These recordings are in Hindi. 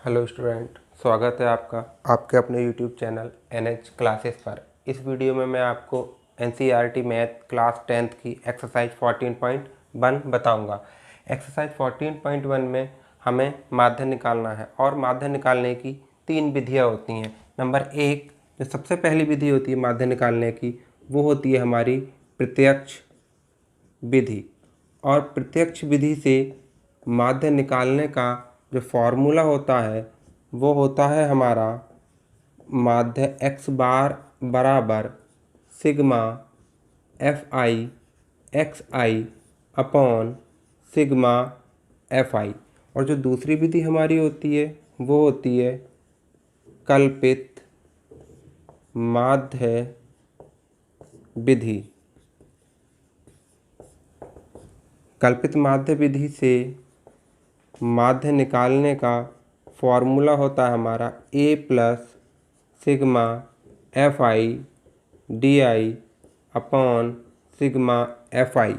हेलो स्टूडेंट, स्वागत है आपका आपके अपने यूट्यूब चैनल NH क्लासेस पर। इस वीडियो में मैं आपको NCERT मैथ क्लास 10th की एक्सरसाइज 14.1 बताऊंगा। एक्सरसाइज 14.1 में हमें माध्य निकालना है और माध्य निकालने की 3 विधियां होती हैं। नंबर 1 जो सबसे पहली विधि होती है माध्य निकालने की, वो होती है हमारी प्रत्यक्ष विधि। और प्रत्यक्ष विधि से माध्य निकालने का जो फॉर्मूला होता है वो होता है हमारा माध्य x बार बराबर sigma fi xi upon sigma fi। और जो दूसरी विधि हमारी होती है वो होती है कल्पित माध्य विधि। कल्पित माध्य विधि से माध्य निकालने का फॉर्मूला होता है हमारा a plus sigma fi D upon sigma fi।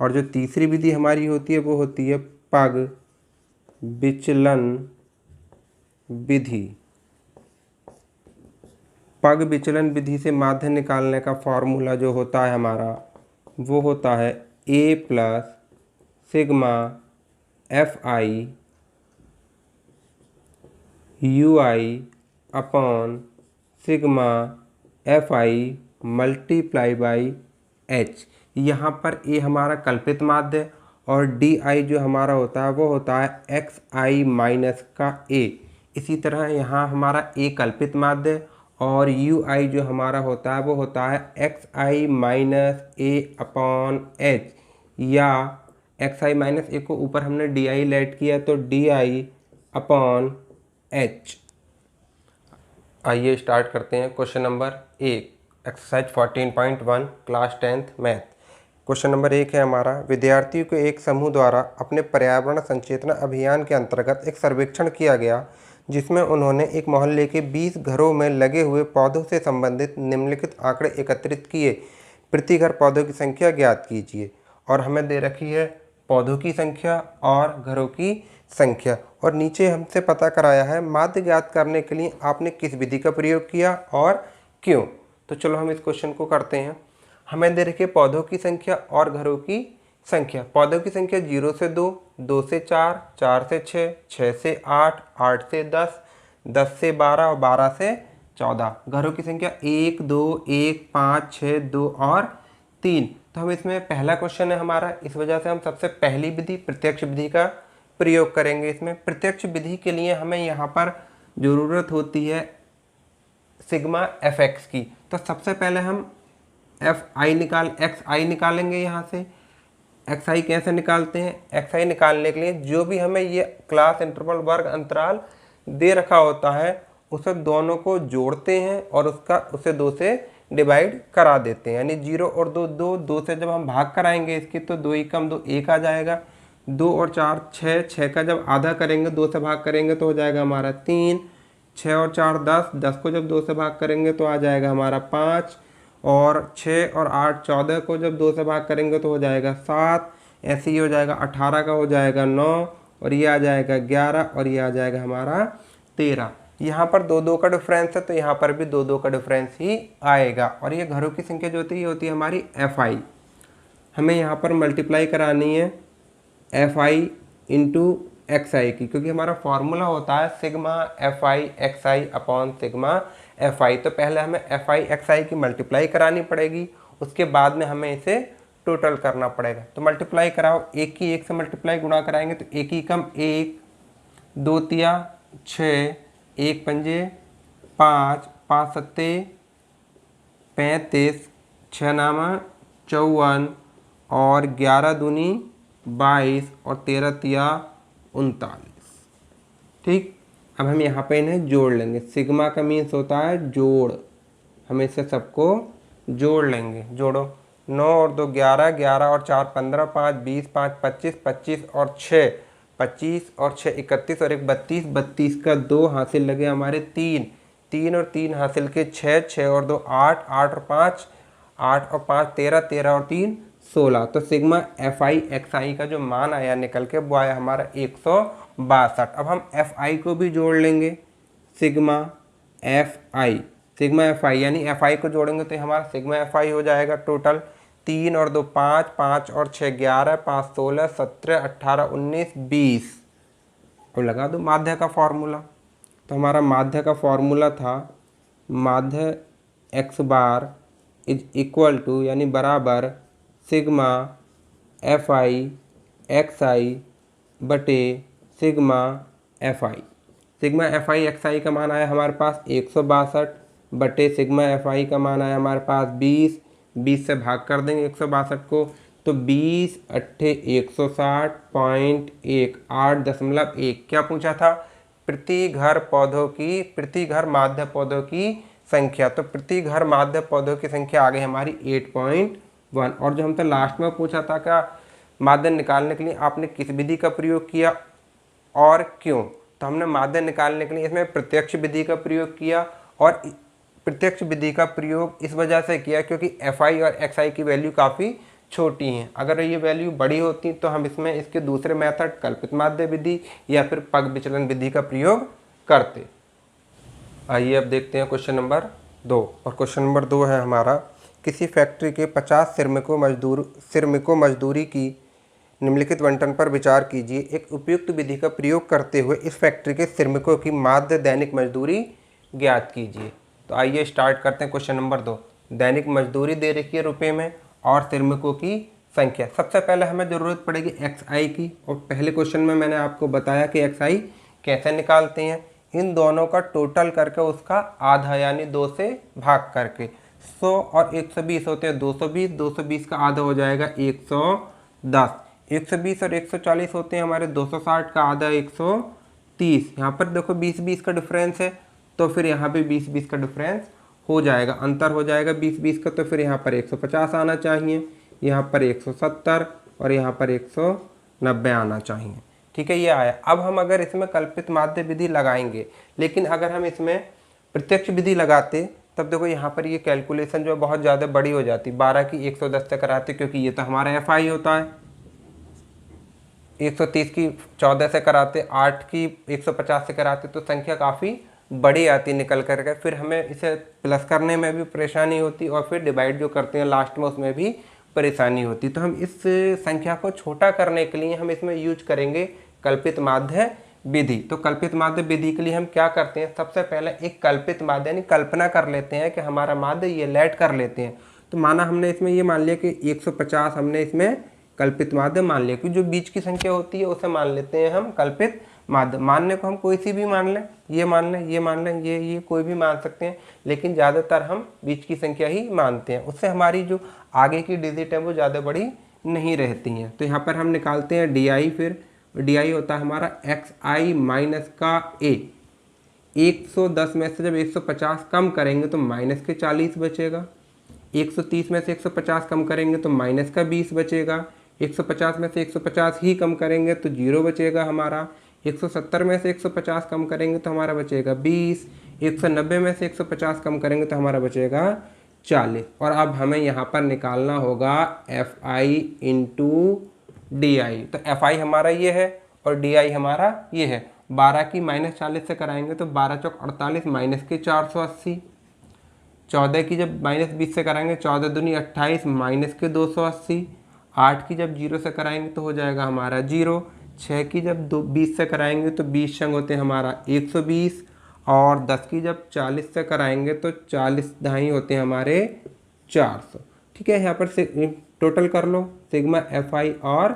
और जो तीसरी विधि हमारी होती है वो होती है पग विचलन विधि। पग विचलन विधि से माध्य निकालने का फॉर्मूला जो होता है हमारा वो होता है a plus sigma fi ui upon sigma fi multiply by h। यहाँ पर a हमारा कल्पित माध्य और di जो हमारा होता है वो होता है xi माइनस का a। इसी तरह यहाँ हमारा a कल्पित माध्य और ui जो हमारा होता है वो होता है xi minus a upon h, या xi माइनस a को ऊपर हमने di लेट किया तो di अपॉन h। आइए स्टार्ट करते हैं question number 1 exercise 14.1 class 10th math. Question number 1 है हमारा, विद्यार्थियों को एक समूह द्वारा अपने पर्यावरण संचेतना अभियान के अंतर्गत एक सर्वेक्षण किया गया जिसमें उन्होंने एक मोहल्ले के 20 घरों में लगे हुए पौधों से संबंधित निम्नलिखित आंकड़े एकत्रित किए। प्रति घर पौधों की संख्या ज्ञात कीजिए। और हमें दे रखी है पौधों की संख्या और घरों की संख्या, और नीचे हमसे पता कराया है माध्य ज्ञात करने के लिए आपने किस विधि का प्रयोग किया और क्यों। तो चलो हम इस क्वेश्चन को करते हैं। हमें दे रखी है पौधों की संख्या और घरों की संख्या। पौधों की संख्या 0 से 2, 2 से 4, 4 से 6, 6 से 8, 8 से 10, 10 से 12 और 12 से 14। घरों की संख्या 1, 2, 1, 5, 6, 2 और 3। तो हम इसमें पहला क्वेश्चन है हमारा, इस वजह से हम सबसे पहली विधि प्रत्यक्ष विधि का प्रयोग करेंगे। इसमें प्रत्यक्ष विधि के लिए हमें यहाँ पर ज़रूरत होती है सिग्मा fx की। तो सबसे पहले हम xi निकालेंगे। यहाँ से xi कैसे निकालते हैं? xi निकालने के लिए जो भी हमें ये क्लास इंटरवल वर्ग अंतराल दे रखा होता है उसे दोनों को जोड़ते हैं और उसे 2 से डिवाइड करा देते हैं, यानी 0 और 2 2 से जब हम भाग कराएंगे इसके तो 2 ही कम 2 1 आ जाएगा। 2 और 4 6, 6 का जब आधा करेंगे 2 से भाग करेंगे तो हो जाएगा हमारा 3। 6 और 4 10, 10 को जब 2 से भाग करेंगे तो आ जाएगा हमारा 5। और 6 और 8 14 को जब 2 से भाग करेंगे तो हो जाएगा 7। ऐसे ही हो जाएगा 18 का हो जाएगा 9, और ये आ जाएगा 11, और ये आ जाएगा हमारा 13। यहाँ पर 2 2 का डिफरेंस है तो यहाँ पर भी 2 2 का डिफरेंस ही आएगा। और ये घरों की संख्या जो होती है हमारी fi। हमें यहाँ पर मल्टीप्लाई करानी है fi इंटू xi की, क्योंकि हमारा फॉर्मूला होता है sigma fi xi upon sigma fi। तो पहले हमें fi xi की मल्टीप्लाई करानी पड़ेगी, उसके बाद में हमें इसे टोटल करना पड़ेगा। तो मल्टीप्लाई कराओ, 1 की 1 से मल्टीप्लाई गुणा कराएंगे तो 1 ही कम 1, 2 तिया 6, 1 पंजे 5, 5 सत्ते 35, 6 नामा 54, और 11 दूनी 22, और 13 तिया 39। ठीक, अब हम यहाँ पे इन्हें जोड़ लेंगे। सिग्मा का मीन्स होता है जोड़, हम इससे सबको जोड़ लेंगे। जोड़ो, 9 और 2 11, 11 और 4 15, 5 20, 5 25, 25 और 6 25, और 6 31, और 1 32, 32 का 2 हासिल लगे हमारे 3, 3 और 3 हासिल के 6, 6 और 2 8, 8 और 5 8 और 5 13, 13 और 3 16। तो sigma F I X I का जो मान आया निकल के वो आया हमारा 162। अब हम एफ आई को भी जोड़ लेंगे, सिग्मा एफ आई यानी एफ आई को जोड़ेंगे तो हमारा सिग्मा एफ आई हो जाएगा टोटल 3 और 2 5, 5 और 6 11, 5 16 17 18 19 20। अब लगा दो माध्य का फॉर्मूला। तो हमारा माध्य का फॉर्मूला था माध्य X bar is equal to यानी बराबर sigma F I X I बटे sigma F I. Sigma F I X I का मान आया हमारे पास 162 बटे सिग्मा एफ आई का मान आया हमारे पास 20। 20 से भाग कर देंगे 162 को, तो 20 अट्ठे 160.1 8.1। क्या पूछा था? प्रति घर माध्य पौधों की संख्या। तो प्रति घर माध्य पौधों की संख्या आ गई हमारी 8.1। और जो हम तो लास्ट में पूछा था क्या माध्य निकालने के लिए आपने किस विधि का प्रयोग किया और क्यों? तो हमने माध्य निकालने के लिए इसमें प्रत्यक्ष विधि का प्रयोग किया, और प्रत्यक्ष विधि का प्रयोग इस वजह से किया क्योंकि एफ आई और एक्स आई की वैल्यू काफ़ी छोटी हैं। अगर ये वैल्यू बड़ी होती तो हम इसमें इसके दूसरे मेथड कल्पित माध्य विधि या फिर पग विचलन विधि का प्रयोग करते। आइए अब देखते हैं क्वेश्चन नंबर 2। और क्वेश्चन नंबर 2 है हमारा, किसी फैक्ट्री के 50 श्रमिकों मजदूरी की निम्नलिखित बंटन पर विचार कीजिए। एक उपयुक्त विधि का प्रयोग करते हुए इस फैक्ट्री के श्रमिकों की माध्य दैनिक मजदूरी ज्ञात कीजिए। तो आइए स्टार्ट करते हैं क्वेश्चन नंबर 2। दैनिक मजदूरी दे रखी है रुपये में और श्रमिकों की संख्या। सबसे पहले हमें ज़रूरत पड़ेगी एक्स आई की, और पहले क्वेश्चन में मैंने आपको बताया कि एक्स आई कैसे निकालते हैं। इन दोनों का टोटल करके उसका आधा यानी 2 से भाग करके 100 और 120 होते हैं 220, 220 का आधा हो जाएगा 110। 120 और 140 होते हैं हमारे 260 का आधा 130। यहाँ पर देखो 20-20 का डिफरेंस है, तो फिर यहाँ भी 20-20 का डिफरेंस हो जाएगा, अंतर हो जाएगा 20-20 का। तो फिर यहाँ पर 150 आना चाहिए, यहाँ पर 170 और यहाँ पर 190 आना चाहिए। ठीक है, ये आया। अब हम अगर इसमें कल्पित माध्य विधि लगाएंगे, लेकिन अगर हम इसमें प्रत्यक्ष विधि लगाते तब देखो यहाँ पर ये कैलकुलेशन जो है बहुत ज़्यादा बड़ी हो जाती। 12 की 110 से कराते, क्योंकि ये तो हमारा एफ आई होता है। 130 की 14 से कराते, 8 की 150 से कराते, तो संख्या काफ़ी बड़ी आती निकल करके। फिर हमें इसे प्लस करने में भी परेशानी होती और फिर डिवाइड जो करते हैं लास्ट में उसमें भी परेशानी होती। तो हम इस संख्या को छोटा करने के लिए हम इसमें यूज करेंगे कल्पित माध्य विधि। तो कल्पित माध्य विधि के लिए हम क्या करते हैं, सबसे पहले एक कल्पित माध्य यानी कल्पना कर लेते हैं कि हमारा माध्य ये लेट कर लेते हैं। तो माना हमने इसमें ये मान लिया कि 150 हमने इसमें कल्पित माध्य मान लिया, क्योंकि जो बीच की संख्या होती है उसे मान लेते हैं हम कल्पित माध्य। मानने को हम कोई सी भी मान लें, ये मान लें, ये मान लें, ये कोई भी मान सकते हैं, लेकिन ज़्यादातर हम बीच की संख्या ही मानते हैं। उससे हमारी जो आगे की डिजिट है वो ज़्यादा बड़ी नहीं रहती हैं। तो यहाँ पर हम निकालते हैं डी आई। फिर डी आई होता है हमारा एक्स आई माइनस का ए। 110 में से जब 150 कम करेंगे तो माइनस के 40 बचेगा। 130 में से 150 कम करेंगे तो माइनस का 20 बचेगा। 150 में से 150 ही कम करेंगे तो 0 बचेगा हमारा। 170 में से 150 कम करेंगे तो हमारा बचेगा 20। 190 में से 150 कम करेंगे तो हमारा बचेगा 40। और अब हमें यहाँ पर निकालना होगा F I into D I. तो एफ आई हमारा ये है और डी आई हमारा ये है। 12 की माइनस 40 से कराएंगे तो 12 चौक 48 माइनस के 480। 14 की जब माइनस 20 से कराएंगे 14 दूनी 28 माइनस के 280। 8 की जब 0 से कराएंगे तो हो जाएगा हमारा 0। 6 की जब 20 से कराएंगे तो 20 संग होते हैं हमारा 120। और 10 की जब 40 से कराएंगे तो 40 ढाई होते हैं हमारे 400। ठीक है, यहाँ पर से टोटल कर लो सिग्मा एफ आई और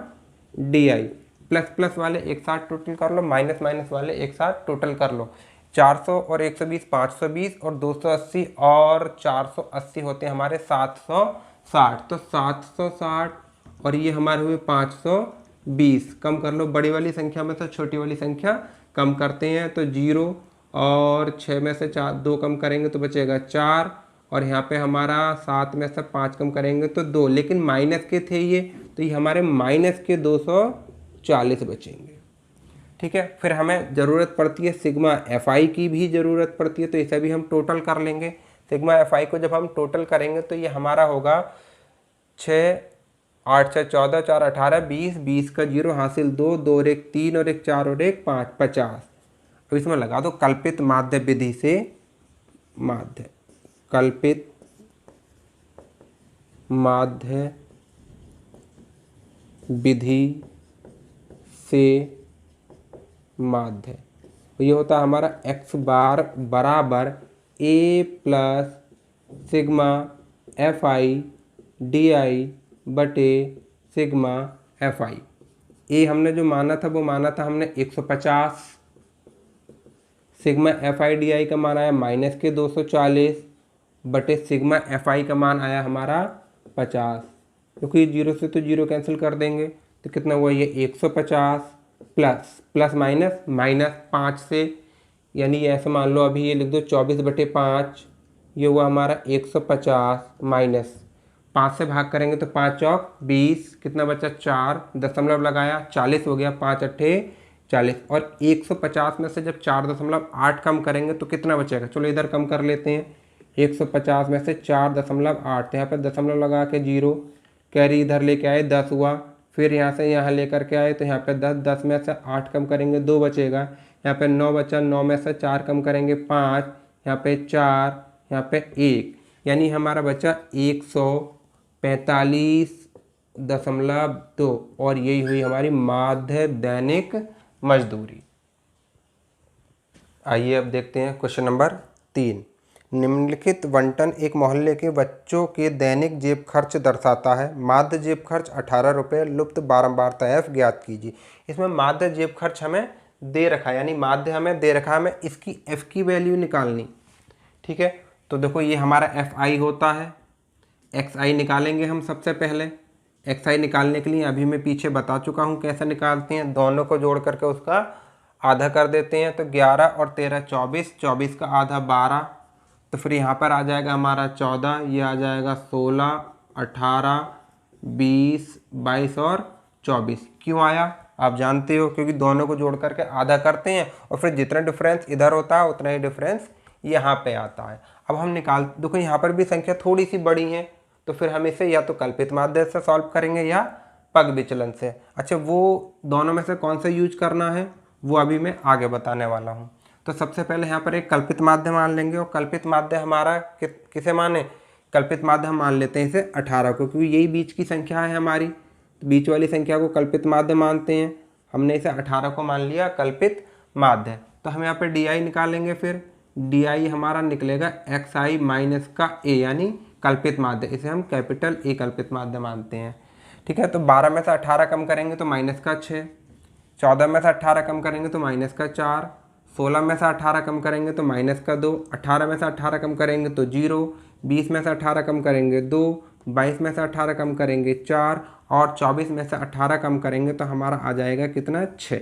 डी आई। प्लस प्लस वाले एक साथ टोटल कर लो, माइनस माइनस वाले एक साथ टोटल कर लो। 400 और 120 520 और 280 और 480 होते हैं हमारे 760। तो 760 और ये हमारे हुए 520। कम कर लो, बड़ी वाली संख्या में से छोटी वाली संख्या कम करते हैं तो 0 और 6 में से 2 कम करेंगे तो बचेगा 4। और यहाँ पे हमारा 7 में से 5 कम करेंगे तो 2, लेकिन माइनस के थे ये, तो ये हमारे माइनस के 240 बचेंगे। ठीक है, फिर हमें ज़रूरत पड़ती है सिग्मा एफ आई की भी ज़रूरत पड़ती है, तो इसे भी हम टोटल कर लेंगे। सिग्मा एफ आई को जब हम टोटल करेंगे तो ये हमारा होगा 6 8 6 14, 4 18, 20, 20 का 0 हासिल 2, 2 और 1 3 और 1 4 और 1 5, 50। अब इसमें लगा दो कल्पित माध्य विधि से, माध्य कल्पित माध्य विधि से माध्य, ये होता है हमारा x बार बराबर a plus sigma F I D I बटे सिग्मा एफ आई। ए हमने जो माना था वो माना था हमने 150, sigma F I D I का मान आया माइनस के 240 बटे सिग्मा एफ आई का मान आया हमारा 50, क्योंकि जीरो से तो जीरो कैंसिल कर देंगे तो कितना हुआ ये 150 प्लस प्लस माइनस माइनस 5 से, यानी ऐसे मान लो अभी ये लिख दो 24/5, ये हुआ हमारा 150 माइनस 5 से भाग करेंगे तो 5 चौक 20, कितना बचा 4, दशमलव लगाया 40 हो गया, 5 अट्ठे 40, और 150 में से जब 4.8 कम करेंगे तो कितना बचेगा, चलो इधर कम कर लेते हैं। 150 में से 4.8, यहाँ पर दशमलव लगा के 0, कैरी इधर लेके आए 10 हुआ, फिर यहाँ से यहाँ लेकर के आए तो यहाँ पे 10, 10 में से 8 कम करेंगे 2 बचेगा, यहाँ पे 9 बचा, 9 में से 4 कम करेंगे 5, यहाँ पे 4, यहाँ पे 1, यानी हमारा बचा 145.2, और यही हुई हमारी माध्य दैनिक मजदूरी। आइए अब देखते हैं क्वेश्चन नंबर 3। निम्नलिखित बंटन एक मोहल्ले के बच्चों के दैनिक जेब खर्च दर्शाता है। माध्य जेब खर्च 18 रुपये, लुप्त बारंबारता f ज्ञात कीजिए। इसमें माध्य जेब खर्च हमें दे रखा है, यानी माध्य हमें दे रखा है, हमें इसकी f की वैल्यू निकालनी। ठीक है, तो देखो ये हमारा fi होता है, xi निकालेंगे हम सबसे पहले। xi निकालने के लिए अभी मैं पीछे बता चुका हूँ कैसे निकालते हैं, दोनों को जोड़ करके उसका आधा कर देते हैं, तो 11 और 13 24, 24 का आधा 12, तो फिर यहाँ पर आ जाएगा हमारा 14, ये आ जाएगा 16, 18, 20, 22 और 24। क्यों आया आप जानते हो, क्योंकि दोनों को जोड़ करके आधा करते हैं और फिर जितना डिफरेंस इधर होता है उतना ही डिफरेंस यहाँ पे आता है। अब हम निकाल, देखो यहाँ पर भी संख्या थोड़ी सी बड़ी है, तो फिर हम इसे या तो कल्पित माध्य से सॉल्व करेंगे या पग विचलन से। अच्छा, वो दोनों में से कौन सा यूज करना है वो अभी मैं आगे बताने वाला हूँ। तो सबसे पहले यहाँ पर एक कल्पित माध्य मान लेंगे, और कल्पित माध्य हमारा किसे माने, कल्पित माध्य हम मान लेते हैं इसे 18 को, क्योंकि यही बीच की संख्या है हमारी, तो बीच वाली संख्या को कल्पित माध्य मानते हैं। हमने इसे 18 को मान लिया कल्पित माध्य। तो हम यहाँ पर डी आई निकालेंगे, फिर डी आई हमारा निकलेगा एक्स आई माइनस का ए, यानी कल्पित माध्य, इसे हम कैपिटल ए कल्पित माध्य मानते हैं। ठीक है, तो 12 में से 18 कम करेंगे तो माइनस का 6, 14 में से 18 कम करेंगे तो माइनस का 4, 16 में से 18 कम करेंगे तो माइनस का 2, 18 में से 18 कम करेंगे तो 0, 20 में से 18 कम करेंगे 2, 22 में से 18 कम करेंगे 4, और 24 में से 18 कम करेंगे तो हमारा आ जाएगा कितना 6।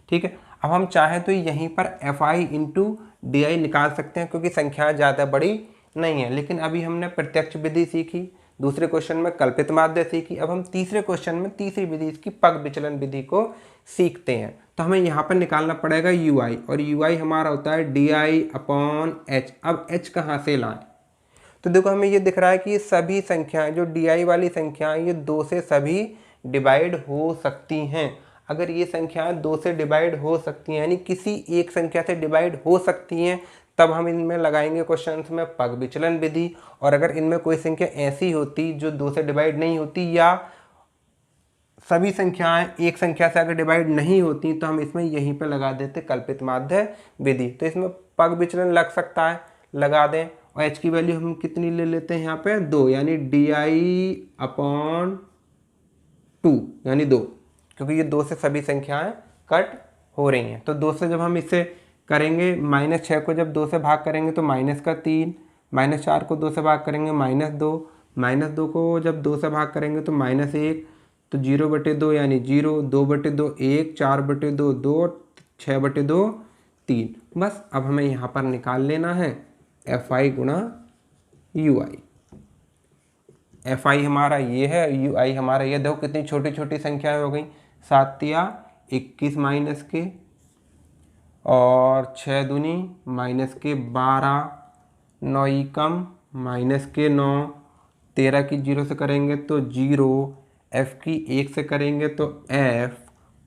ठीक है, अब हम चाहें तो यहीं पर F I into D I निकाल सकते हैं, क्योंकि संख्याएँ ज़्यादा बड़ी नहीं है। लेकिन अभी हमने प्रत्यक्ष विधि सीखी, दूसरे क्वेश्चन में कल्पित माध्य सीखी, अब हम तीसरे क्वेश्चन में तीसरी विधि इसकी पग विचलन विधि को सीखते हैं। तो हमें यहाँ पर निकालना पड़ेगा यू आई, और यू आई हमारा होता है डी आई अपॉन एच। अब एच कहाँ से लाएं, तो देखो हमें ये दिख रहा है कि ये सभी संख्याएं, जो डी आई वाली संख्याएं, ये 2 से सभी डिवाइड हो सकती हैं। अगर ये संख्याएं 2 से डिवाइड हो सकती हैं, यानी किसी एक संख्या से डिवाइड हो सकती हैं, तब हम इनमें लगाएंगे क्वेश्चन में पग विचलन विधि। और अगर इनमें कोई संख्या ऐसी होती जो 2 से डिवाइड नहीं होती, या सभी संख्याएं एक संख्या से अगर डिवाइड नहीं होती, तो हम इसमें यहीं पे लगा देते कल्पित माध्य विधि। तो इसमें पग विचलन लग सकता है, लगा दें। और h की वैल्यू हम कितनी ले लेते हैं यहाँ पे 2, यानी डी आई अपॉन 2, यानी 2, क्योंकि ये 2 से सभी संख्याएं कट हो रही हैं। तो 2 से जब हम इसे करेंगे, -6 को जब 2 से भाग करेंगे तो -3, -4 को 2 से भाग करेंगे -2, -2 को जब 2 से भाग करेंगे तो -1, तो 0/2 यानी 0, 2/2 1, 4/2 2, 6/2 3। बस अब हमें यहाँ पर निकाल लेना है एफ आई गुणा यू आई। एफ आई हमारा ये है, यू आई हमारा ये, देखो कितनी छोटी छोटी संख्याएं हो गई, 7 या 21 माइनस के, और 6 दूनी माइनस के 12, 9 कम माइनस के 9, 13 की 0 से करेंगे तो 0, f की 1 से करेंगे तो f,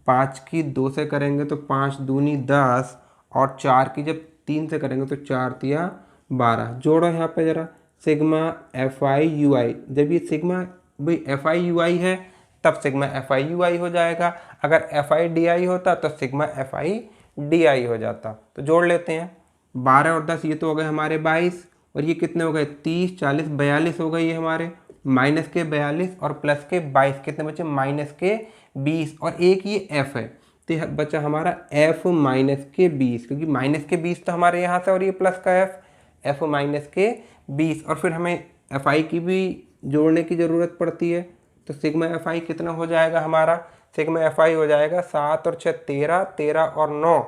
5 की 2 से करेंगे तो 5 दूनी 10, और 4 की जब 3 से करेंगे तो 4 तिया 12। जोड़ो यहाँ पे ज़रा सिग्मा एफ आई यू आई। जब ये सिग्मा भाई एफ आई यू आई है तब सिग्मा एफ आई यू आई हो जाएगा, अगर एफ आई डी आई होता तो sigma F I D I हो जाता। तो जोड़ लेते हैं 12 और 10, ये तो हो गए हमारे 22, और ये कितने हो गए 30, 40, 42 हो गए ये हमारे। माइनस के 42 और प्लस के 22 कितने बचे माइनस के 20, और एक ये f है तो यह बचा हमारा f माइनस के 20, क्योंकि माइनस के 20 तो हमारे यहाँ से और ये प्लस का f माइनस के 20, और फिर हमें एफ आई की भी जोड़ने की ज़रूरत पड़ती है। तो सिग्मा एफ आई कितना हो जाएगा हमारा, सिग्मा एफ आई हो जाएगा 7 और 6 13, 13 और 9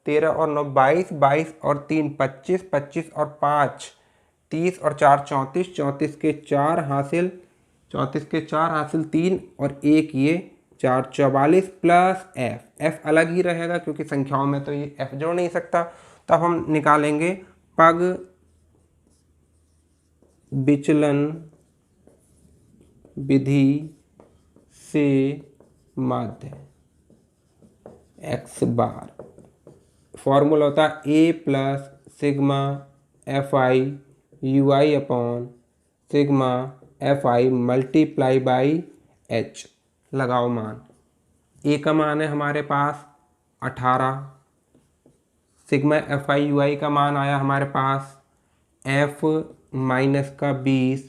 13 और 9 22, 22 और 3 25, 25 और 5 30 और 4 34, 34 के 4 हासिल, 34 के 4 हासिल 3 और 1 ये 4, 44 प्लस f अलग ही रहेगा क्योंकि संख्याओं में तो ये f जोड़ नहीं सकता। तब हम निकालेंगे पग विचलन विधि से माध्य x बार। फॉर्मूला होता है a plus sigma F I U I upon sigma F I multiply by H. लगाओ मान, a का मान है हमारे पास 18, सिग्मा एफ आई यू आई का मान आया हमारे पास f माइनस का 20,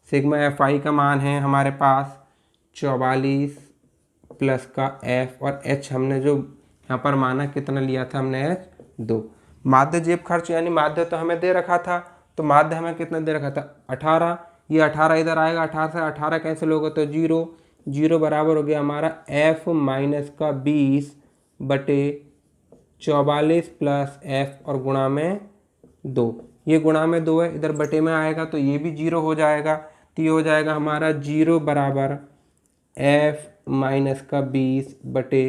सिग्मा एफ आई का मान है हमारे पास 44 प्लस का f, और h हमने जो यहाँ पर माना कितना लिया था हमने h 2। माध्य जेब खर्च यानी माध्य तो हमें दे रखा था, तो माध्य हमें कितना दे रखा था 18, ये 18 इधर आएगा, 18 से 18 कैंसिल होगा तो 0, 0 बराबर हो गया हमारा f माइनस का 20 बटे 44 प्लस f और गुणा में 2, ये गुणा में 2 है, इधर बटे में आएगा तो ये भी 0 हो जाएगा, तो ये हो जाएगा हमारा 0 बराबर f माइनस का 20 बटे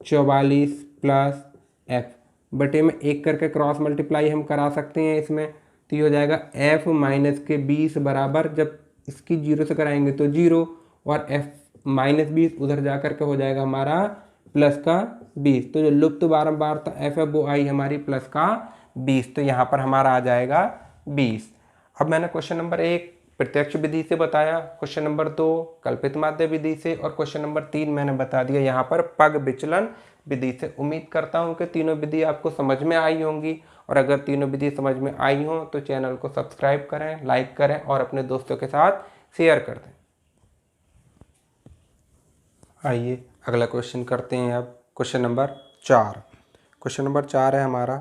44 प्लस f, बटे में 1 करके क्रॉस मल्टीप्लाई हम करा सकते हैं इसमें, तो ये हो जाएगा f माइनस के 20 बराबर, जब इसकी 0 से कराएंगे तो 0, और f माइनस 20 उधर जा करके हो जाएगा हमारा प्लस का 20, तो जो लुप्त बारंबार था f है वो आई हमारी प्लस का 20, तो यहाँ पर हमारा आ जाएगा 20। अब मैंने क्वेश्चन नंबर 1 प्रत्यक्ष विधि से बताया, क्वेश्चन नंबर 2 कल्पित माध्य विधि से, और क्वेश्चन नंबर 3 मैंने बता दिया यहाँ पर पग विचलन विधि से। उम्मीद करता हूँ कि तीनों विधि आपको समझ में आई होंगी, और अगर तीनों विधि समझ में आई हो तो चैनल को सब्सक्राइब करें, लाइक करें और अपने दोस्तों के साथ शेयर कर दें। आइए अगला क्वेश्चन करते हैं। अब क्वेश्चन नंबर 4, क्वेश्चन नंबर 4 है हमारा,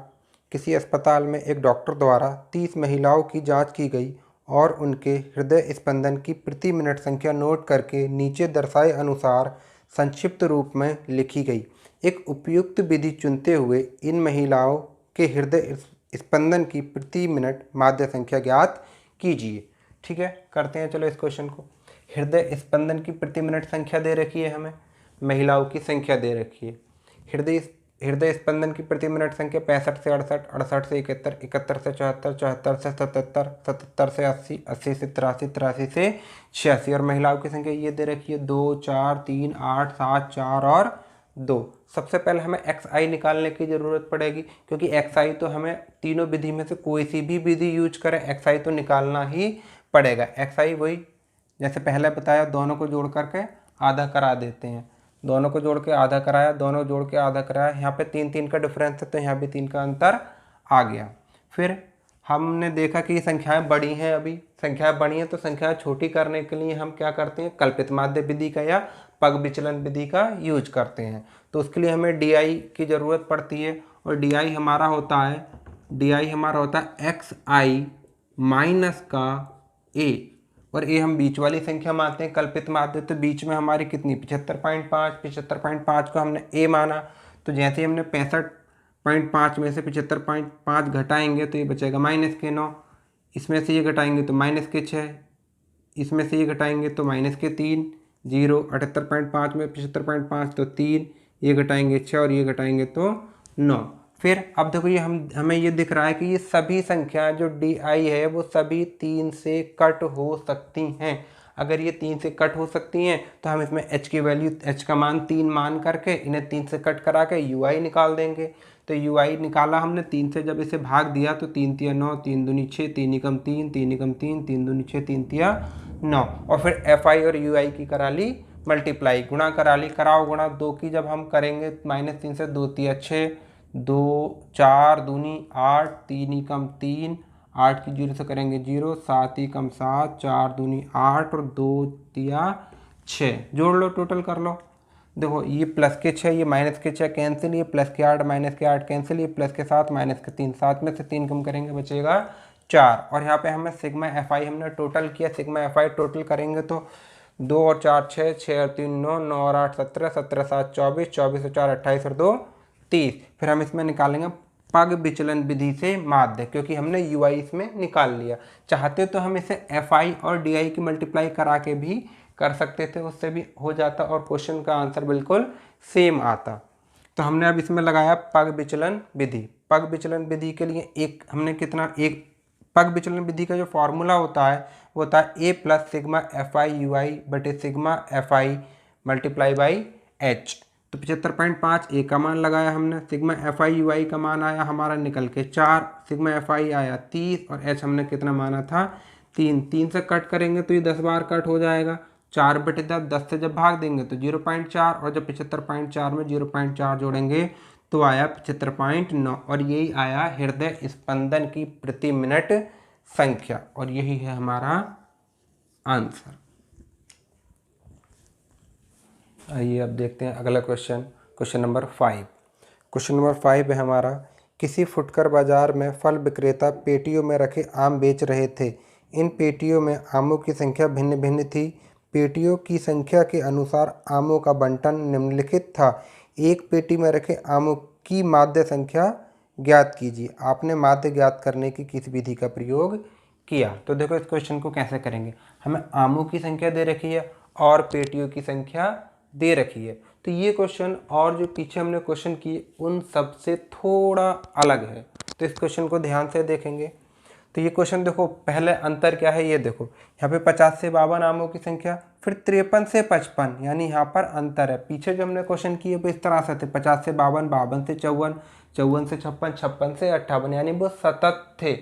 किसी अस्पताल में एक डॉक्टर द्वारा 30 महिलाओं की जांच की गई और उनके हृदय स्पंदन की प्रति मिनट संख्या नोट करके नीचे दर्शाए अनुसार संक्षिप्त रूप में लिखी गई। एक उपयुक्त विधि चुनते हुए इन महिलाओं के हृदय स्पंदन की प्रति मिनट माध्य संख्या ज्ञात कीजिए। ठीक है, करते हैं चलो इस क्वेश्चन को। हृदय स्पंदन की प्रति मिनट संख्या दे रखी है, हमें महिलाओं की संख्या दे रखी है। हृदय स्पंदन की प्रति मिनट संख्या 65 से 68, 68 से 71, 71 से 74, 74 से 77, 77 से 80, 80 से 83, 83 से 86, और महिलाओं की संख्या ये दे रखी है 2, 4, 3, 8, 7, 4 और 2। सबसे पहले हमें एक्स आई निकालने की ज़रूरत पड़ेगी, क्योंकि एक्स आई तो हमें तीनों विधि में से कोई सी भी विधि यूज करें एक्स आई तो निकालना ही पड़ेगा। एक्स आई वही जैसे पहले बताया, दोनों को जोड़ करके आधा करा देते हैं, दोनों को जोड़ के आधा कराया, दोनों जोड़ के आधा कराया, यहाँ पे 3 3 का डिफरेंस है तो यहाँ भी 3 का अंतर आ गया। फिर हमने देखा कि ये संख्याएं बड़ी हैं, अभी संख्याएं बड़ी हैं तो संख्याएं छोटी करने के लिए हम क्या करते हैं, कल्पित माध्य विधि का या पग विचलन विधि का यूज करते हैं। तो उसके लिए हमें डी आई की ज़रूरत पड़ती है, और डी आई हमारा होता है एक्स आई माइनस का ए, और ये हम बीच वाली संख्या मानते हैं कल्पित माध्य, तो बीच में हमारी कितनी 75.5, 75.5 को हमने ए माना, तो जैसे ही हमने 65.5 में से 75.5 घटाएंगे तो ये बचेगा माइनस के 9, इसमें से ये घटाएंगे तो माइनस के 6, इसमें से ये घटाएंगे तो माइनस के 3, 0, 78.5 में 75.5 तो 3, ये घटाएंगे 6 और ये घटाएंगे तो 9। फिर अब देखो ये हमें ये दिख रहा है कि ये सभी संख्याएं जो डी आई है वो सभी 3 से कट हो सकती हैं। अगर ये 3 से कट हो सकती हैं तो हम इसमें h की वैल्यू, h का मान 3 मान करके इन्हें 3 से कट करा के ui निकाल देंगे। तो ui निकाला हमने, 3 से जब इसे भाग दिया तो 3 तिया 9, 3 दूनी 6, 3 एकम 3, 3 एकम 3, 3 दूनी 6, 3 तिया 9, और फिर fi और ui की करा ली मल्टीप्लाई, गुणा करा ली, कराओ गुणा, 2 की जब हम करेंगे -3 से 2 तिया 6, 2 4 दूनी 8, 3 एकम 3, 8 की 0 से करेंगे 0, 7 एकम 7, 4 दूनी 8 और 2 तिया 6, जोड़ लो, टोटल कर लो। देखो ये प्लस के 6, ये माइनस के 6 कैंसिल, ये प्लस के 8 माइनस के 8 कैंसिल, ये प्लस के 7 माइनस के 3, 7 में से 3 कम करेंगे बचेगा 4, और यहाँ पे हमें सिग्मा fi हमने टोटल किया, सिग्मा fi टोटल करेंगे तो 2 और 4 6, 6 और 3 9, 9 और 8 17, 17 7 24, 24 और 4 28 और 2 30। फिर हम इसमें निकालेंगे पग विचलन विधि से माध्य, क्योंकि हमने ui इसमें निकाल लिया। चाहते तो हम इसे fi और di की मल्टीप्लाई करा के भी कर सकते थे, उससे भी हो जाता और क्वेश्चन का आंसर बिल्कुल सेम आता। तो हमने अब इसमें लगाया पग विचलन विधि। पग विचलन विधि के लिए एक हमने कितना, एक पग विचलन विधि का जो फॉर्मूला होता है वो होता है a plus sigma fi ui बटे sigma fi multiply by h। तो 75.5 a का मान लगाया हमने, सिग्मा fi ui का मान आया हमारा निकल के 4, सिग्मा fi आया 30 और h हमने कितना माना था 3, 3 से कट करेंगे तो ये 10 बार कट हो जाएगा, 4 बटे 10, 10 से जब भाग देंगे तो 0.4, और जब 75.4 में 0.4 जोड़ेंगे तो आया 75.9, और यही आया हृदय स्पंदन की प्रति मिनट संख्या, और यही है हमारा आंसर। आइए अब देखते हैं अगला question, question number 5। Question number 5 है हमारा, किसी फुटकर बाजार में फल विक्रेता पेटियों में रखे आम बेच रहे थे। इन पेटियों में आमों की संख्या भिन्न भिन्न थी। पेटियों की संख्या के अनुसार आमों का बंटन निम्नलिखित था। एक पेटी में रखे आमों की माध्य संख्या ज्ञात कीजिए। आपने माध्य ज्ञात करने की किस विधि का प्रयोग किया? तो देखो इस क्वेश्चन को कैसे करेंगे, हमें आमों की संख्या दे रखी है और पेटियों की संख्या दे रखी है। तो ये क्वेश्चन और जो पीछे हमने क्वेश्चन किए उन सब से थोड़ा अलग है, तो इस क्वेश्चन को ध्यान से देखेंगे। तो ये क्वेश्चन देखो, पहले अंतर क्या है ये देखो, यहाँ पे 50 से 52 आमों की संख्या, फिर 53 से 55, यानी यहाँ पर अंतर है। पीछे जो हमने क्वेश्चन किए वो इस तरह से थे, 50 से 52, 52 से 54, 54 से 56, 56 से 58, यानी वो सतत थे,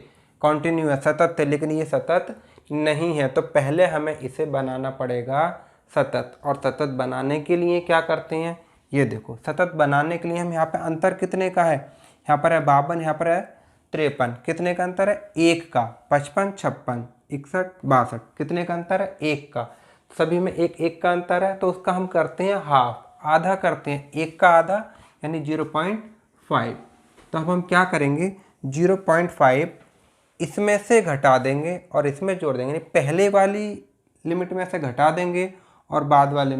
कॉन्टिन्यूअस सतत थे, लेकिन ये सतत नहीं है। तो पहले हमें इसे बनाना पड़ेगा सतत, और सतत बनाने के लिए क्या करते हैं, ये देखो, सतत बनाने के लिए हम यहाँ पे अंतर कितने का है, यहाँ पर है 52, यहाँ पर है 53, कितने का अंतर है, 1 का, 55, 56, 61, 62, कितने का अंतर है, 1 का, सभी में 1 का अंतर है। तो उसका हम करते हैं हाफ, आधा करते हैं, 1 का आधा यानी 0.5। तो अब हम क्या करेंगे, 0.5 इसमें से घटा देंगे और इसमें जोड़ देंगे, यानी पहले वाली लिमिट में से घटा देंगे और बाद वाले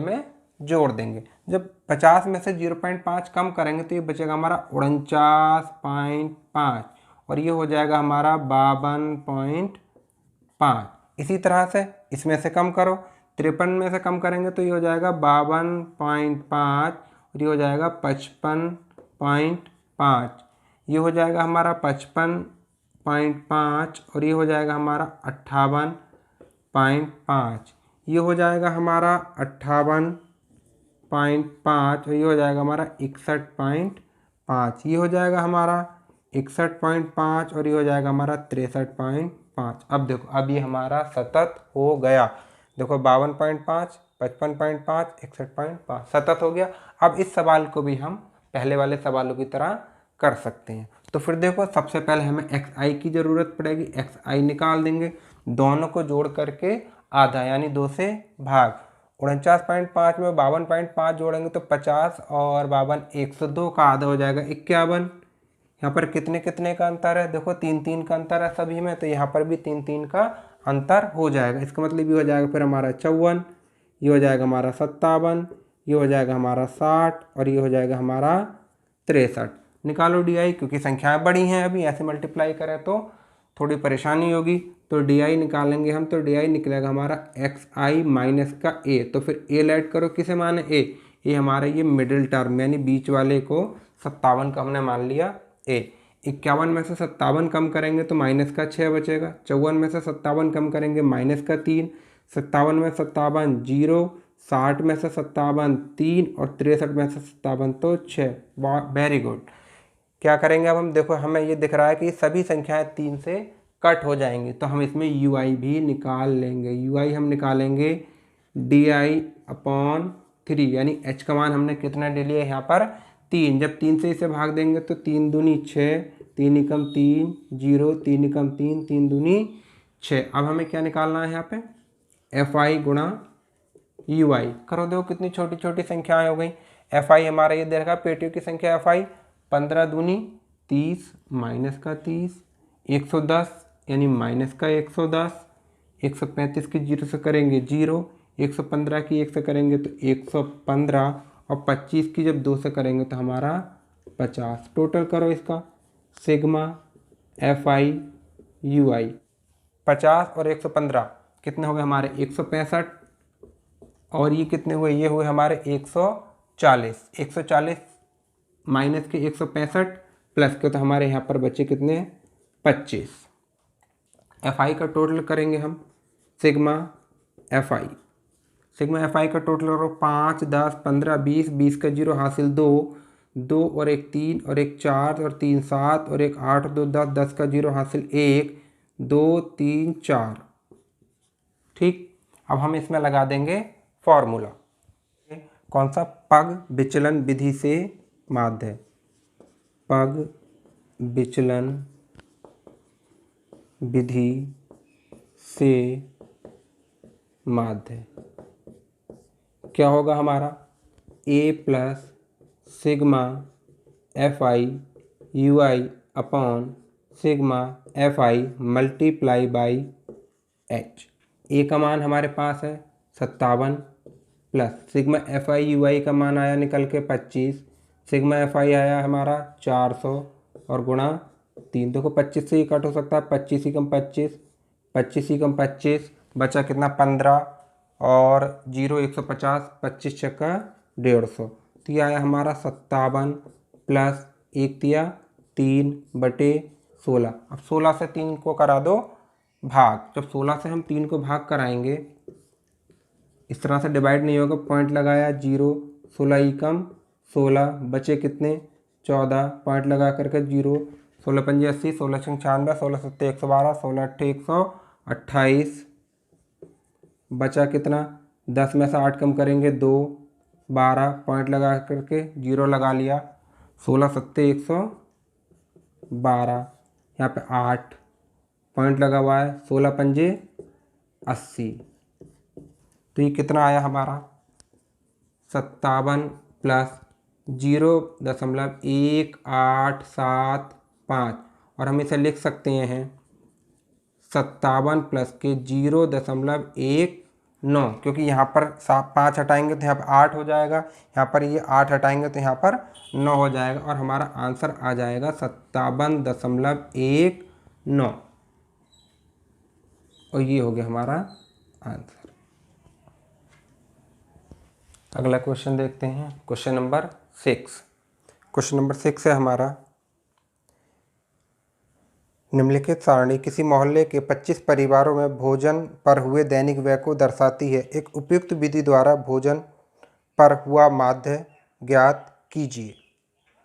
में जोड़ देंगे। जब 50 में से 0.5 कम करेंगे तो ये बचेगा हमारा 49.5, और ये हो जाएगा हमारा 52.5। इसी तरह से इसमें से कम करो, 53 में से कम करेंगे तो ये हो जाएगा 52.5, और ये हो जाएगा 55.5, ये हो जाएगा हमारा 55.5, और ये हो जाएगा हमारा 58.5, ये हो जाएगा हमारा 58.5, और ये हो जाएगा हमारा 61.5, ये हो जाएगा हमारा 61.5, और ये हो जाएगा हमारा 63.5। अब देखो, अब ये हमारा सतत हो गया, देखो 52.5, 55.5, 61.5 सतत हो गया। अब इस सवाल को भी हम पहले वाले सवालों की तरह कर सकते हैं। तो फिर देखो, सबसे पहले हमें xi की ज़रूरत पड़ेगी, xi निकाल देंगे, दोनों को जोड़ करके आधा यानी 2 से भाग, 49.5 में 52.5 जोड़ेंगे तो 50, और 52 102 का आधा हो जाएगा 51। यहाँ पर कितने कितने का अंतर है, देखो 3 का अंतर है सभी में, तो यहाँ पर भी 3 का अंतर हो जाएगा। इसका मतलब ये हो जाएगा फिर हमारा 54, ये हो जाएगा हमारा 57, ये हो जाएगा हमारा 60, और ये हो जाएगा हमारा 63। निकालो डी, क्योंकि संख्याएं बड़ी हैं, अभी ऐसे मल्टीप्लाई करें तो थोड़ी परेशानी होगी। तो डी निकालेंगे हम, तो डी निकलेगा हमारा xi माइनस का a, तो फिर a ऐड करो, किसे माने a, ये हमारा ये मिडिल टर्म यानी बीच वाले को 57 का हमने मान लिया a। 51 में से 57 कम करेंगे तो माइनस का 6 बचेगा। 54 में से 57 कम करेंगे माइनस का 3। 57 में 57 0। 60 में से 57 3 और 63 में से 57 तो 6। Very good. क्या करेंगे अब हम, देखो हमें ये दिख रहा है कि सभी संख्याएं 3 से कट हो जाएंगी, तो हम इसमें ui भी निकाल लेंगे। ui हम निकालेंगे di/3, यानी h का मान हमने कितना ले लिया यहाँ पर 3। जब 3 से इसे भाग देंगे तो 3 दूनी 6, 3 एकम 3 0, 3 एकम 3, 3 दूनी 6। अब हमें क्या निकालना है यहाँ पे fi गुणा ui। करो देखो कितनी छोटी छोटी संख्याएं हो गई। fi हमारा ये दे रखा पेटियों की संख्या fi 15 दूनी 30 माइनस का 30, 110 यानी माइनस का 110, 135 की 0 से करेंगे 0, 115 की 1 से करेंगे तो 115 और 25 की जब 2 से करेंगे तो हमारा 50। टोटल करो इसका सिग्मा fi ui। 50 और 115 कितने हो गए हमारे 165, और ये कितने हुए, ये हुए हमारे 140। 140 माइनस के 165 प्लस के तो हमारे यहाँ पर बचे कितने 25। fi का टोटल करेंगे हम सिग्मा fi। सिग्मा fi का टोटल करो 5 10 15 20, 20 का 0 हासिल 2, 2 और 1 3 और 1 4 और 3 7 और 1 8 2 10, 10 का 0 हासिल 1 2 3 4। ठीक, अब हम इसमें लगा देंगे फॉर्मूला। कौन सा, पग विचलन विधि से माध्य। पग विचलन विधि से माध्य क्या होगा हमारा a plus sigma fi ui upon sigma fi multiply by h। a का मान हमारे पास है 57 प्लस सिग्मा fi ui का मान आया निकल के 25, सिग्मा fi आया हमारा 400 और गुणा 3। देखो 25 से ही कट हो सकता है, 25 ही कम 25, 25 ही कम 25, बचा कितना 15 और 0 150, 25 छक्का 150, तो यह आया हमारा 57 प्लस 1 तिया 3/16। अब 16 से 3 को करा दो भाग। जब 16 से हम 3 को भाग कराएंगे इस तरह से डिवाइड नहीं होगा, पॉइंट लगाया 0, 16 एकम 16, बचे कितने 14, पॉइंट लगा करके 0, 16 पंजे 80, 16 छंग 96, 16 सत्ते 112, 16 अट्ठे 128, बचा कितना 10 में से 8 कम करेंगे 2, 12, पॉइंट लगा करके 0 लगा लिया, 16 सत्ते 112, यहाँ पे 8 पॉइंट लगा हुआ है, 16 पंजे 80, तो ये कितना आया हमारा 57 प्लस 0.1875, और हम इसे लिख सकते हैं 57 प्लस के 0.19, क्योंकि यहाँ पर 5 हटाएंगे तो यहाँ पर 8 हो जाएगा, यहाँ पर ये 8 हटाएंगे तो यहाँ पर 9 हो जाएगा, और हमारा आंसर आ जाएगा 57.19, और ये हो गया हमारा आंसर। अगला क्वेश्चन देखते हैं, क्वेश्चन नंबर 6। क्वेश्चन नंबर 6 है हमारा, निम्नलिखित सारणी किसी मोहल्ले के 25 परिवारों में भोजन पर हुए दैनिक व्यय को दर्शाती है। एक उपयुक्त विधि द्वारा भोजन पर हुआ माध्य ज्ञात कीजिए।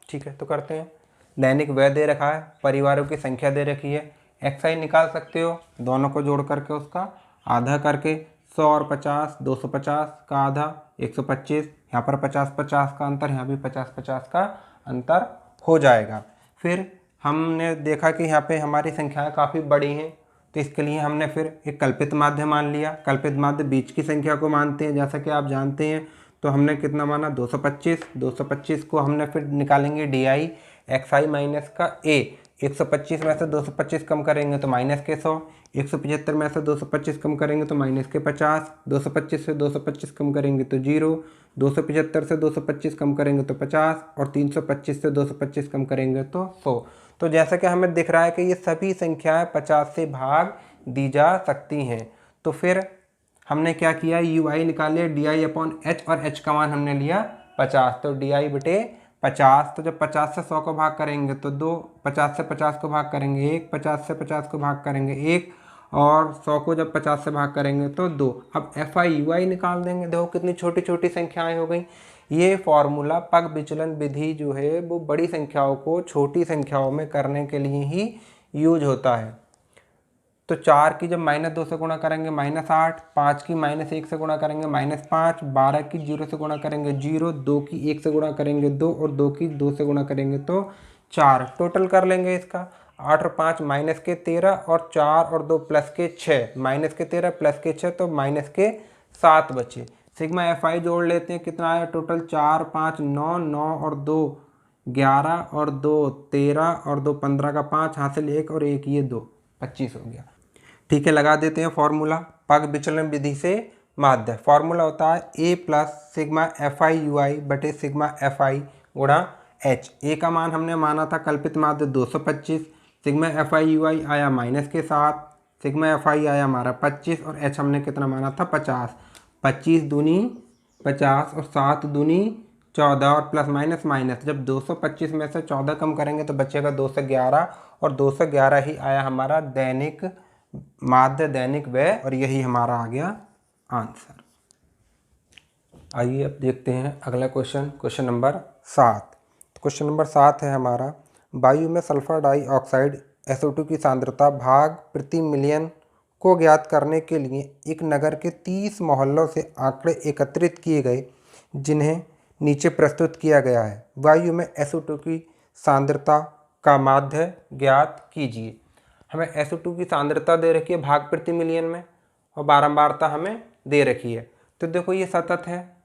ठीक है, तो करते हैं। दैनिक व्यय दे रखा है, परिवारों की संख्या दे रखी है, एक्साई निकाल सकते हो, दोनों को जोड़ करके उसका आधा करके 100 और 50, 250 का आधा 125, यहाँ पर 50-50 का अंतर, यहाँ भी 50-50 का अंतर हो जाएगा। फिर हमने देखा कि यहाँ पे हमारी संख्याएं काफ़ी बड़ी हैं, तो इसके लिए हमने फिर एक कल्पित माध्य मान लिया। कल्पित माध्य बीच की संख्या को मानते हैं, जैसा कि आप जानते हैं। तो हमने कितना माना 225, 225 को हमने फिर निकालेंगे di xi माइनस का a। 125 में से 225 कम करेंगे तो माइनस के 100, 175 में से 225 कम करेंगे तो माइनस के 50, 225 से 225 कम करेंगे तो 0, 275 से 225 कम करेंगे तो 50, और 325 से 225 कम करेंगे तो 100। तो जैसा कि हमें दिख रहा है कि ये सभी संख्याएं 50 से भाग दी जा सकती हैं। तो फिर हमने क्या किया, ui निकाल लिया di/h, और h का मान हमने लिया 50, तो di/50 50, तो जब 50 से 100 को भाग करेंगे तो 2, 50 से 50 को भाग करेंगे 1, 50 से 50 को भाग करेंगे 1, और 100 को जब 50 से भाग करेंगे तो 2। अब एफ आई यू आई निकाल देंगे। देखो कितनी छोटी छोटी संख्याएं हो गई। ये फॉर्मूला पग विचलन विधि जो है वो बड़ी संख्याओं को छोटी संख्याओं में करने के लिए ही यूज होता है। तो 4 की जब -2 से गुणा करेंगे -8, 5 की -1 से गुणा करेंगे -5, 12 की 0 से गुणा करेंगे 0, 2 की 1 से गुणा करेंगे 2, और 2 की 2 से गुणा करेंगे तो 4। टोटल कर लेंगे इसका, 8 और 5 -13, और 4 और 2 +6, -13 +6 तो -7 बचे। सिग्मा एफ आई जोड़ लेते हैं, कितना आया टोटल, 4 5 9, 9 और 2 11, और 2 13, और 2 15 का 5, हासिल 1, और 1 ये 2, 25 हो गया। ठीक है, लगा देते हैं फॉर्मूला पग विचलन विधि से माध्य। फॉर्मूला होता है A plus sigma F I U I बटे सिग्मा एफ आई गुणा एच। ए का मान हमने माना था कल्पित माध्य 225, सिग्मा एफ आई यू आई आया -7, सिग्मा एफ आई आया हमारा 25, और एच हमने कितना माना था 50। 25 दूनी 50 और 7 दूनी 14, और प्लस माइनस माइनस, जब 225 में से 14 कम करेंगे तो बचेगा 211, और 211 ही आया हमारा दैनिक माध्य, दैनिक व्यय, और यही हमारा आ गया आंसर। आइए अब देखते हैं अगला question, question number 7। Question number 7 है हमारा, वायु में सल्फर डाइऑक्साइड SO2 की सांद्रता भाग प्रति मिलियन को ज्ञात करने के लिए एक नगर के 30 मोहल्लों से आंकड़े एकत्रित किए गए, जिन्हें नीचे प्रस्तुत किया गया है। वायु में SO2 की सांद्रता का माध्य ज्ञात कीजिए। हमें SO2 की सांद्रता दे रखी है भाग प्रति मिलियन में, और बारंबारता हमें दे रखी है। तो देखो ये सतत है,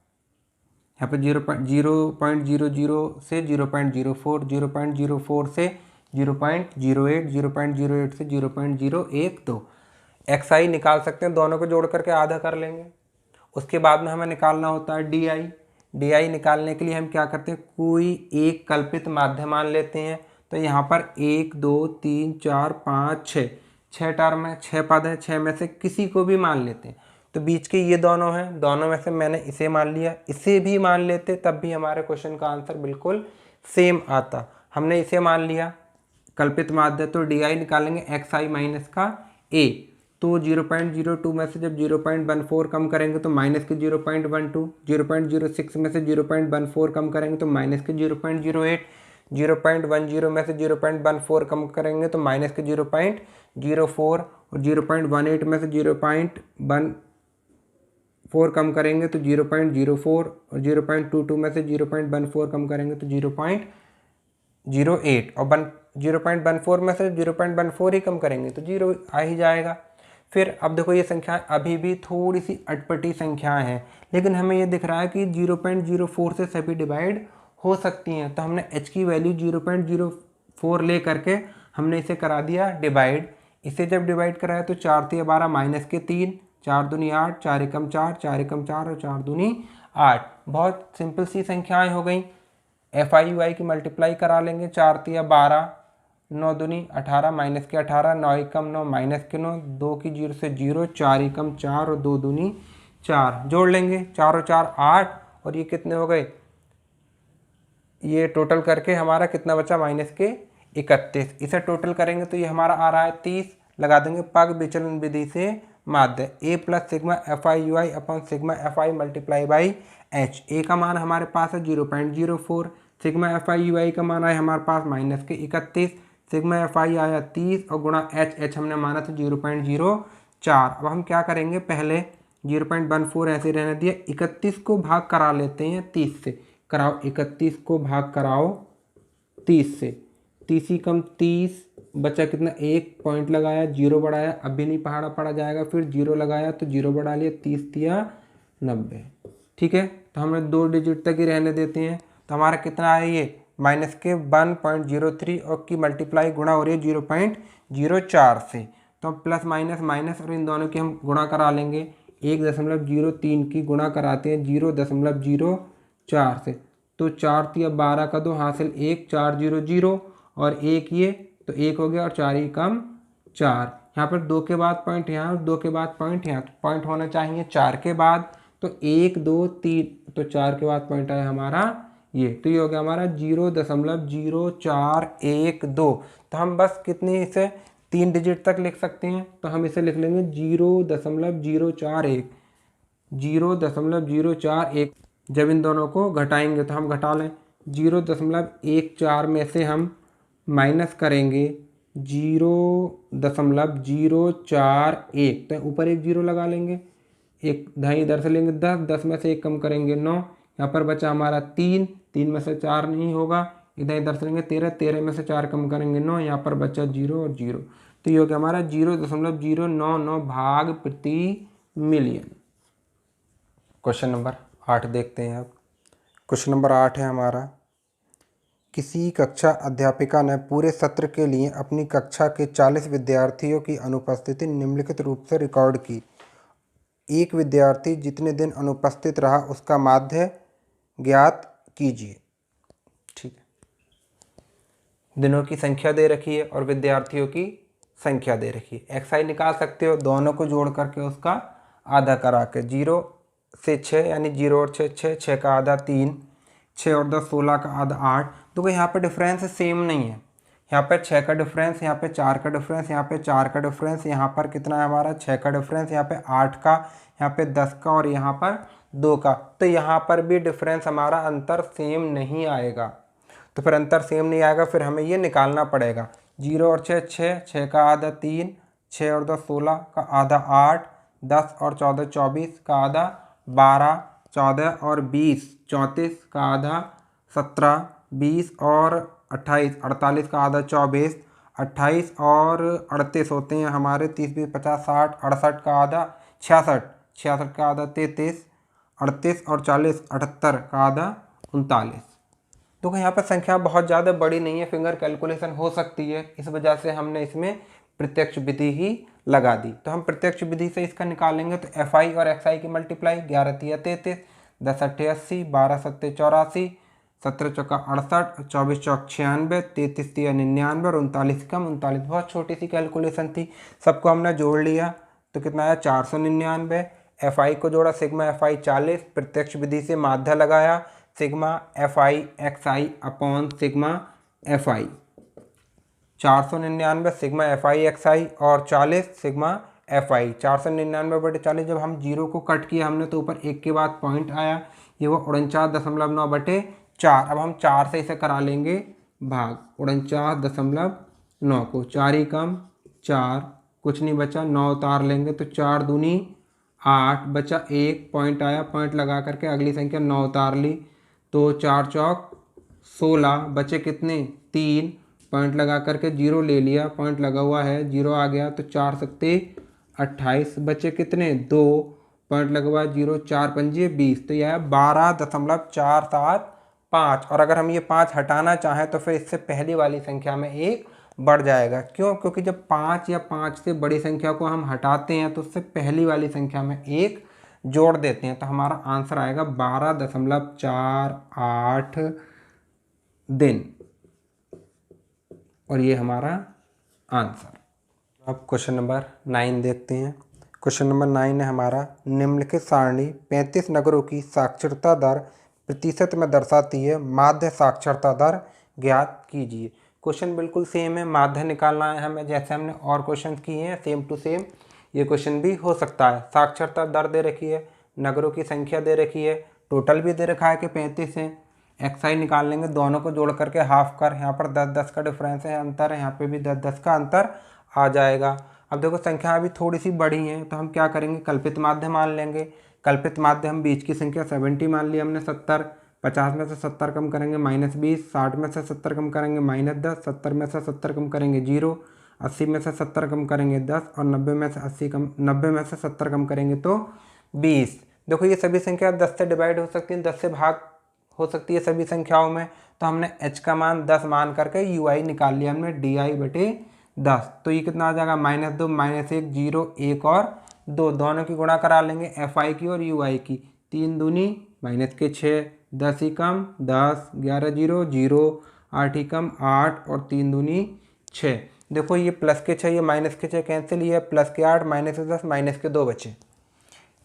यहाँ पे 0.00 से 0.04, 0.04 से 0.08, 0.08 से 0.012। XI निकाल सकते हैं, दोनों को जोड़ करके आधा कर लेंगे। उसके बाद में हमें निकालना होता है DI। DI निकालने के लिए हम क्या करते हैं, कोई एक कल्पित माध्य मान लेते हैं। तो यहाँ पर 1 2 3 4 5 6 टर्म है, 6 पद है, 6 में से किसी को भी मान लेते हैं। तो बीच के ये दोनों हैं, दोनों में से मैंने इसे मान लिया, इसे भी मान लेते तब भी हमारे क्वेश्चन का आंसर बिल्कुल सेम आता। हमने इसे मान लिया कल्पित माध्य, तो DI निकालेंगे XI माइनस का A। तो 0.02 में से जब 0.14 कम करेंगे तो माइनस के 0.12, 0.06 में से 0.14 कम करेंगे तो माइनस के 0.08, 0.10 में से 0.14 कम करेंगे तो माइनस के 0.04, और 0.18 में से 0.14 कम करेंगे तो 0.04, और 0.22 में से 0.14 कम करेंगे तो 0.08, और 0.14 में से 0.14 ही कम करेंगे तो 0 आ ही जाएगा। फिर अब देखो ये संख्या अभी भी थोड़ी सी अटपटी संख्याएं हैं, लेकिन हमें ये दिख रहा है कि 0.04 से सभी डिवाइड हो सकती हैं। तो हमने h की वैल्यू 0.04 ले करके हमने इसे करा दिया डिवाइड। इसे जब डिवाइड कराया तो 4 3 12 माइनस के 3, 4 दूनी 8, 4 एकम 4, 4 एकम 4, और 4 दूनी 8। बहुत सिंपल सी संख्याएं हो गई। FI की मल्टीप्लाई करा लेंगे, 4 3 12, 9 दूनी 18, माइनस के 18, 9 एकम 9, माइनस के 9, 2 की 0 से 0, 4 एकम 4, और 2 दूनी 4। जोड़ लेंगे, 4 और 4 8, और ये कितने हो गए, ये टोटल करके हमारा कितना बचा, माइनस के 31। इसे टोटल करेंगे तो ये हमारा आ रहा है 30। लगा देंगे पग विचलन विधि से माध्य A plus sigma FI upon sigma FI multiply by H। A का मान हमारे पास है 0.04, सिग्मा FI का मान है हमारे पास माइनस के 31, सिग्मा FI आया 30, और गुणा H हमने माना था 0.04। अब हम क्या करेंगे, पहले 0.14 ऐसे रहने दिया, 31 को भाग करा लेते हैं 30 से। कराओ 31 को भाग कराओ 30 से, 30 ही कम 30 बचा कितना, 1 पॉइंट लगाया, 0 बढ़ाया, अब भी नहीं पहाड़ा पड़ा जाएगा, फिर 0 लगाया तो 0 बढ़ा लिया, 30 दिया 90। ठीक है, तो हमें 2 डिजिट तक ही रहने देते हैं। तो हमारा कितना है ये, माइनस के 1.03, और की मल्टीप्लाई गुणा हो रही है 0.04 से। तो प्लस माइनस माइनस, और इन दोनों की हम गुणा करा लेंगे। 1.03 की गुणा कराते हैं 0.04 से, तो 4 3 12 का 2, हासिल 1, 4 0 0, और 1 ये, तो 1 हो गया, और 4 ही कम 4। यहाँ पर 2 के बाद पॉइंट यहाँ, और 2 के बाद पॉइंट यहाँ, तो पॉइंट होना चाहिए 4 के बाद। तो 1 2 3, तो 4 के बाद पॉइंट आया हमारा ये, तो ये हो गया हमारा 0.0412। तो हम बस कितनी इसे 3 डिजिट तक लिख सकते हैं, तो हम इसे लिख लेंगे 0.041, 0.041। जब इन दोनों को घटाएंगे तो हम घटा लें, 0.14 में से हम माइनस करेंगे 0.041, तो ऊपर एक जीरो लगा लेंगे, एक ढाई इधर से लेंगे 10, 10 में से एक कम करेंगे 9, यहाँ पर बचा हमारा 3, 3 में से 4 नहीं होगा, इधर से लेंगे 13, 13 में से 4 कम करेंगे 9, यहाँ पर बचा 0 और 0, तो ये हो गया हमारा 0.099 भाग प्रति मिलियन। क्वेश्चन नंबर 8 देखते हैं अब। क्वेश्चन नंबर 8 है हमारा, किसी कक्षा अध्यापिका ने पूरे सत्र के लिए अपनी कक्षा के 40 विद्यार्थियों की अनुपस्थिति निम्नलिखित रूप से रिकॉर्ड की। एक विद्यार्थी जितने दिन अनुपस्थित रहा उसका माध्य ज्ञात कीजिए। ठीक है, दिनों की संख्या दे रखी है और विद्यार्थियों की संख्या दे रखी है। एक्सआई निकाल सकते हो, दोनों को जोड़ करके उसका आधा करा के, 0 से 6 यानी 0 और 6, 6, 6 का आधा 3, 6 और 10 16 का आधा 8। तो यहाँ पे डिफरेंस सेम नहीं है, यहाँ पे 6 का डिफरेंस, यहाँ पे 4 का डिफरेंस, यहाँ पे 4 का डिफरेंस, यहाँ पर कितना है हमारा 6 का डिफरेंस, यहाँ पे 8 का, यहाँ पे 10 का और यहाँ पर 2 का। तो यहाँ पर भी डिफरेंस हमारा अंतर सेम नहीं आएगा। तो फिर अंतर सेम नहीं आएगा, फिर हमें ये निकालना पड़ेगा 0 और 6, 6, 6 का आधा 3, 6 और 10 16 का आधा 8, 10 और 14 24 का आधा 12, 14 और 20 34 का आधा 17, 20 और 28 48 का आधा 24, 28 और 38 होते हैं हमारे 30 20 50 60, 68 का आधा 66, 66 का आधा 33, 38 और 40 78 का आधा 39। तो यहाँ पर संख्या बहुत ज़्यादा बड़ी नहीं है, फिंगर कैलकुलेशन हो सकती है, इस वजह से हमने इसमें प्रत्यक्ष विधि ही लगा दी। तो हम प्रत्यक्ष विधि से इसका निकालेंगे, तो FI और XI की मल्टीप्लाई, 11 तिया 33, 10 अट्ठे 80, 12 सत्ते 84, 17 चौका 68, 24 चौक 96, 33 तिया 99 और 39 कम 39। बहुत छोटी सी कैलकुलेशन थी, सबको हमने जोड़ लिया तो कितना आया 499। FI को जोड़ा, सिग्मा FI 40, प्रत्यक्ष विधि से माध्य लगाया, sigma FI XI upon sigma FI, 499 sigma FI XI और 40 सिग्मा FI। 499/40, जब हम 0 को कट किया हमने तो ऊपर एक के बाद पॉइंट आया, ये वो 49.9/4। अब हम 4 से इसे करा लेंगे भाग, 49.9 को 4 ही कम 4, कुछ नहीं बचा, 9 उतार लेंगे तो 4 दूनी 8, बचा 1 पॉइंट आया, पॉइंट लगा करके अगली संख्या 9 उतार ली, तो 4 चौक 16, बचे कितने 3, पॉइंट लगा करके 0 ले लिया, पॉइंट लगा हुआ है 0 आ गया, तो 4 सत्ते 28, बचे कितने 2, पॉइंट लगा हुआ है 0, 4 पंजे 20, तो यह है 12.475। और अगर हम ये 5 हटाना चाहें तो फिर इससे पहली वाली संख्या में 1 बढ़ जाएगा। क्यों? क्योंकि जब 5 या 5 से बड़ी संख्या को हम हटाते हैं तो उससे पहली वाली संख्या में 1 जोड़ देते हैं, तो हमारा आंसर आएगा 12.48 दिन, और ये हमारा आंसर। अब क्वेश्चन नंबर 9 देखते हैं। क्वेश्चन नंबर 9 है हमारा, निम्नलिखित सारणी 35 नगरों की साक्षरता दर प्रतिशत में दर्शाती है, माध्य साक्षरता दर ज्ञात कीजिए। क्वेश्चन बिल्कुल सेम है, माध्य निकालना है हमें, जैसे हमने और क्वेश्चन किए हैं सेम टू सेम ये क्वेश्चन भी हो सकता है। साक्षरता दर दे रखी है, नगरों की संख्या दे रखी है, टोटल भी दे रखा है कि 35 है। XI निकाल लेंगे, दोनों को जोड़ करके हाफ कर, यहाँ पर 10-10 का डिफरेंस है, अंतर है, यहाँ पे भी 10-10 का अंतर आ जाएगा। अब देखो संख्या अभी थोड़ी सी बड़ी है तो हम क्या करेंगे, कल्पित माध्य मान लेंगे। कल्पित माध्य हम बीच की संख्या 70 मान ली हमने, 70, 50 में से 70 कम करेंगे -20, 60 में से 70 कम करेंगे -10, 70 में से 70 कम करेंगे 0, 80 में से 70 कम करेंगे 10 और 90 में से 70 कम करेंगे तो 20। देखो ये सभी संख्या 10 से डिवाइड हो सकती है, 10 से भाग हो सकती है सभी संख्याओं में, तो हमने h का मान 10 मान करके UI निकाल लिया हमने, DI/10। तो ये कितना आ जाएगा -2, -1, 0, 1 और 2, दोनों की गुणा करा लेंगे, FI की और UI की, 3 दूनी -6, 10 ही कम 10, 11 0 0, 8 ही कम 8 और 3 दूनी 6। देखो ये प्लस के 6 ये माइनस के 6 कैंसिल, ये प्लस के 8 -10 -2 बचे।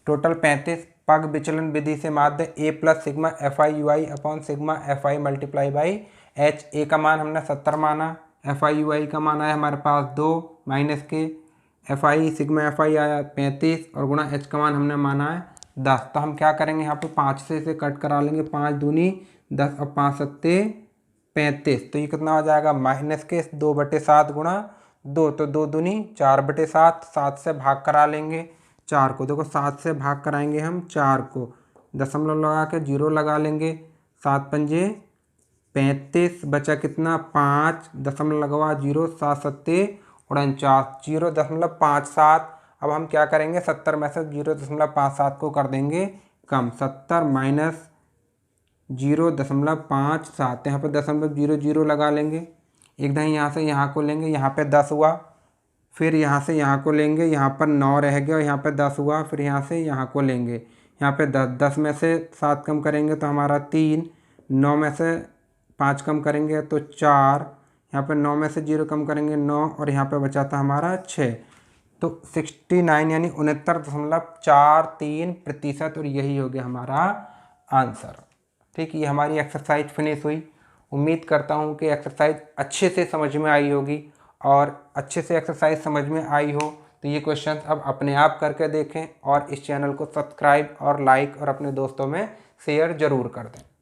टोटल 35 पग विचलन विधि से माध्य A plus sigma F I U I upon sigma F I multiply by H. A का मान हमने 70 माना, एफ आई यू आई का मान आया हमारे पास 2 माइनस के एफ आई सिग्मा एफ आई आया 35 और गुणा एच का मान हमने माना है 10। तो हम क्या करेंगे यहाँ पे 5 से इसे कट करा लेंगे, 5 दूनी 10 और 5 सत्ते 35। तो ये कितना हो जाएगा माइनस के 2/7 गुणा 2, तो 2 दूनी 4/7, 7 से भाग करा लेंगे 4 को। देखो 7 से भाग कराएंगे हम 4 को, दशमलव लगा के 0 लगा लेंगे, 7 पंजे 35, बचा कितना 5, दशमलव लगवा 0, 7 सत्ते 49, 0.57। अब हम क्या करेंगे 70 में से 0.57 को कर देंगे कम, 70 माइनस 0.57, यहाँ पर 0.00 लगा लेंगे, एक दही यहाँ से यहाँ को लेंगे, यहाँ पे 10 हुआ, फिर यहाँ से यहाँ को लेंगे, यहाँ पर 9 रह गया और यहाँ पे 10 हुआ, फिर यहाँ से यहाँ को लेंगे, यहाँ पे 10 में से 7 कम करेंगे तो हमारा 3, 9 में से 5 कम करेंगे तो 4, यहाँ पे 9 में से 0 कम करेंगे 9 और यहाँ पे बचा था हमारा 6। तो 69 यानी 69.43% और यही हो गया हमारा आंसर। ठीक, ये हमारी एक्सरसाइज फिनिश हुई। उम्मीद करता हूँ कि एक्सरसाइज अच्छे से समझ में आई होगी, और अच्छे से एक्सरसाइज समझ में आई हो तो ये क्वेश्चन अब अपने आप करके देखें और इस चैनल को सब्सक्राइब और लाइक और अपने दोस्तों में शेयर ज़रूर कर दें।